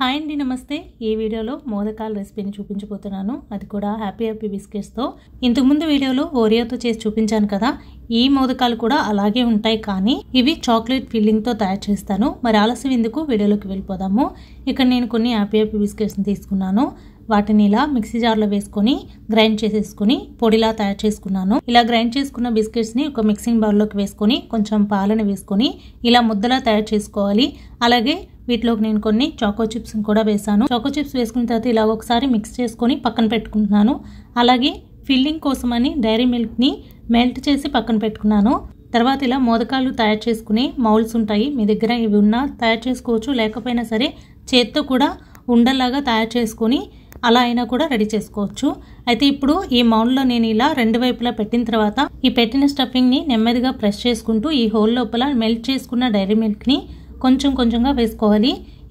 Hi అండి, నమస్తే. ఈ వీడియోలో మోదకాల రెసిపీని చూపించబోతున్నాను. అది కూడా హ్యాపీ బిస్కెట్స్తో. ఇంతకుముందు వీడియోలో ఓరియోతో చేసి చూపించాను కదా, ఈ మోదకాలు కూడా అలాగే ఉంటాయి, కానీ ఇవి చాక్లెట్ ఫిల్లింగ్తో తయారు చేస్తాను. మరి ఆలస్యం ఎందుకు, వీడియోలోకి వెళ్ళిపోదాము. ఇక్కడ నేను కొన్ని హ్యాపీ బిస్కెట్స్ని తీసుకున్నాను. వాటిని ఇలా మిక్సీ జార్లో వేసుకొని గ్రైండ్ చేసేసుకుని పొడిలా తయారు చేసుకున్నాను. ఇలా గ్రైండ్ చేసుకున్న బిస్కెట్స్ని ఒక మిక్సింగ్ బౌల్లోకి వేసుకొని కొంచెం పాలను వేసుకొని ఇలా ముద్దలా తయారు చేసుకోవాలి. అలాగే వీటిలోకి నేను కొన్ని చాకో చిప్స్ కూడా వేసాను. చాకో చిప్స్ వేసుకున్న తర్వాత ఇలా ఒకసారి మిక్స్ చేసుకొని పక్కన పెట్టుకుంటున్నాను. అలాగే ఫిల్లింగ్ కోసమని డైరీ మిల్క్ని మెల్ట్ చేసి పక్కన పెట్టుకున్నాను. తర్వాత ఇలా మోదకాలు తయారు చేసుకునే మౌల్స్ ఉంటాయి, మీ దగ్గర ఇవి ఉన్నా తయారు చేసుకోవచ్చు, లేకపోయినా సరే చేత్తో కూడా ఉండలాగా తయారు చేసుకొని అలా అయినా కూడా రెడీ చేసుకోవచ్చు. అయితే ఇప్పుడు ఈ మౌల్డ్లో నేను ఇలా రెండు వైపులా పెట్టిన తర్వాత ఈ పెట్టిన స్టఫింగ్ని నెమ్మదిగా ప్రెస్ చేసుకుంటూ ఈ హోల్ లోపల మెల్ట్ చేసుకున్న డైరీ మిల్క్ని కొంచెంగా వేసుకోవాలి.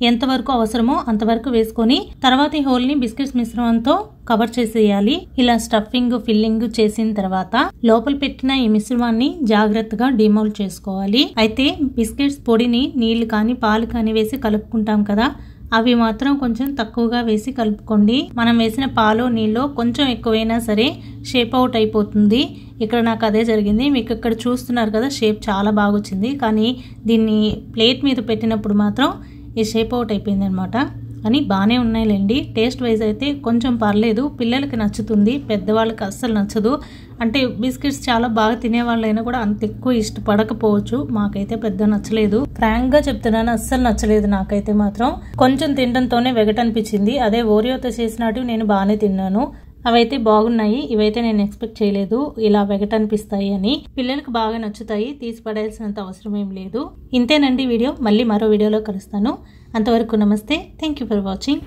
ఎంతవరకు అవసరమో అంతవరకు వేసుకొని తర్వాత ఈ హోల్ని బిస్కెట్స్ మిశ్రమంతో కవర్ చేసేయాలి. ఇలా స్టఫింగ్ ఫిల్లింగ్ చేసిన తర్వాత లోపల పెట్టిన ఈ మిశ్రమాన్ని జాగ్రత్తగా డిమోల్డ్ చేసుకోవాలి. అయితే బిస్కెట్స్ పొడిని నీళ్లు కానీ పాలు కానీ వేసి కలుపుకుంటాం కదా, అవి మాత్రం కొంచెం తక్కువగా వేసి కలుపుకోండి. మనం వేసిన పాలు నీళ్ళు కొంచెం ఎక్కువైనా సరే షేప్ అవుట్ అయిపోతుంది. ఇక్కడ నాకు అదే జరిగింది. మీకు ఇక్కడ చూస్తున్నారు కదా, షేప్ చాలా బాగా వచ్చింది, కానీ దీన్ని ప్లేట్ మీద పెట్టినప్పుడు మాత్రం ఈ షేప్ అవుట్ అయిపోయింది అనమాట. అని బాగానే ఉన్నాయిలేండి. టేస్ట్ వైజ్ అయితే కొంచెం పర్లేదు, పిల్లలకి నచ్చుతుంది, పెద్దవాళ్ళకి అస్సలు నచ్చదు. అంటే బిస్కెట్స్ చాలా బాగా తినేవాళ్ళైనా కూడా అంత ఎక్కువ ఇష్టపడకపోవచ్చు. మాకైతే పెద్ద నచ్చలేదు, ఫ్రాంక్ గా చెప్తున్నాను, అస్సలు నచ్చలేదు. నాకైతే మాత్రం కొంచెం తినడంతోనే వెగటనిపించింది. అదే ఓరియోతో చేసినట్టు నేను బాగానే తిన్నాను, అవైతే బాగున్నాయి. ఇవైతే నేను ఎక్స్పెక్ట్ చేయలేదు ఇలా వెగటనిపిస్తాయి అని. పిల్లలకు బాగా నచ్చుతాయి, తీసి పడేయాల్సినంత అవసరం ఏం లేదు. ఇంతేనండి వీడియో. మళ్ళీ మరో వీడియోలో కలుస్తాను. అంతవరకు నమస్తే. Thank you for watching.